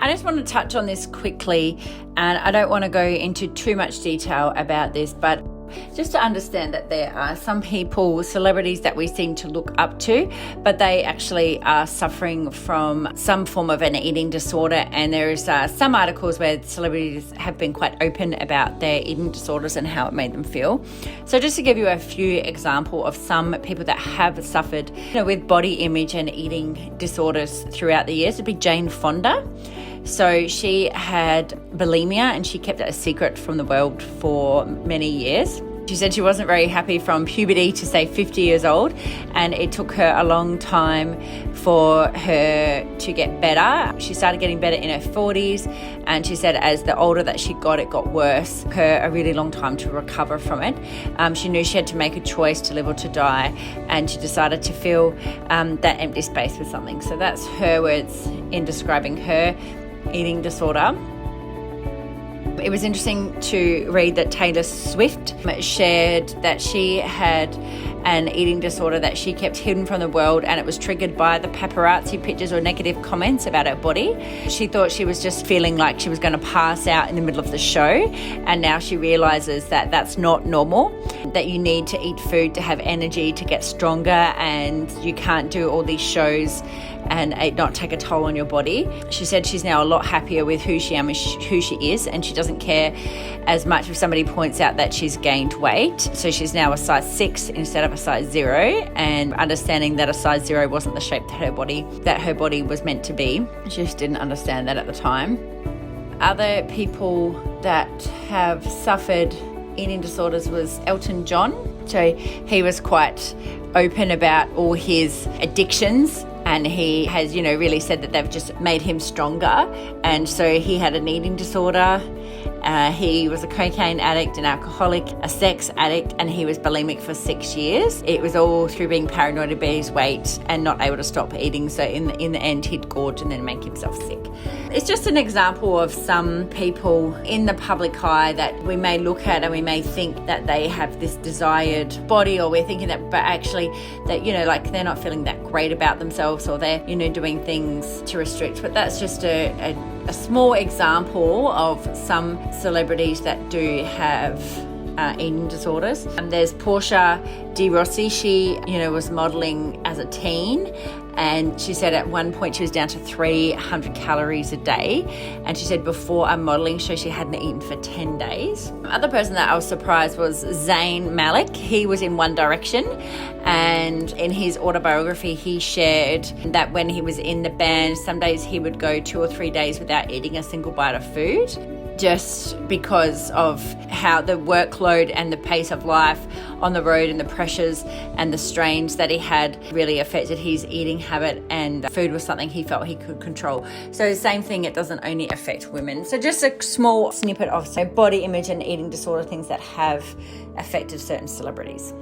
I just want to touch on this quickly, and I don't want to go into too much detail about this, but just to understand that there are some people, celebrities that we seem to look up to, but they actually are suffering from some form of an eating disorder. And there is some articles where celebrities have been quite open about their eating disorders and how it made them feel. So just to give you a few examples of some people that have suffered with body image and eating disorders throughout the years, would be Jane Fonda. So she had bulimia and she kept it a secret from the world for many years. She said she wasn't very happy from puberty to say 50 years old, and it took her a long time for her to get better. She started getting better in her 40s, and she said as the older that she got, it got worse. It took her a really long time to recover from it. She knew she had to make a choice to live or to die, and she decided to fill that empty space with something. So that's her words in describing her eating disorder. It was interesting to read that Taylor Swift shared that she had an eating disorder that she kept hidden from the world, and it was triggered by the paparazzi pictures or negative comments about her body. She thought she was just feeling like she was going to pass out in the middle of the show, and now she realizes that that's not normal, that you need to eat food to have energy, to get stronger, and you can't do all these shows and it not take a toll on your body. She said she's now a lot happier with who she is, and she doesn't care as much if somebody points out that she's gained weight. So she's now a size 6 instead of a size 0, and understanding that a size 0 wasn't the shape that her body was meant to be. She just didn't understand that at the time. Other people that have suffered eating disorders was Elton John. So he was quite open about all his addictions, and he has, really said that they've just made him stronger. And so he had an eating disorder. He was a cocaine addict, an alcoholic, a sex addict, and he was bulimic for 6 years. It was all through being paranoid about his weight and not able to stop eating. So in the end, he'd gorge and then make himself sick. It's just an example of some people in the public eye that we may look at and we may think that they have this desired body, or we're thinking that, but actually that, they're not feeling that great about themselves, or they're, doing things to restrict. But that's just a small example of some celebrities that do have eating disorders. There's Portia de Rossi. She, was modelling as a teen, and she said at one point she was down to 300 calories a day, and she said before a modelling show she hadn't eaten for 10 days. Other person that I was surprised was ZAYN MALIK. He was in One Direction, and in his autobiography he shared that when he was in the band, some days he would go 2 or 3 days without eating a single bite of food, just because of how the workload and the pace of life on the road and the pressures and the strains that he had really affected his eating habit, and food was something he felt he could control. So same thing, it doesn't only affect women. So just a small snippet of body image and eating disorder things that have affected certain celebrities.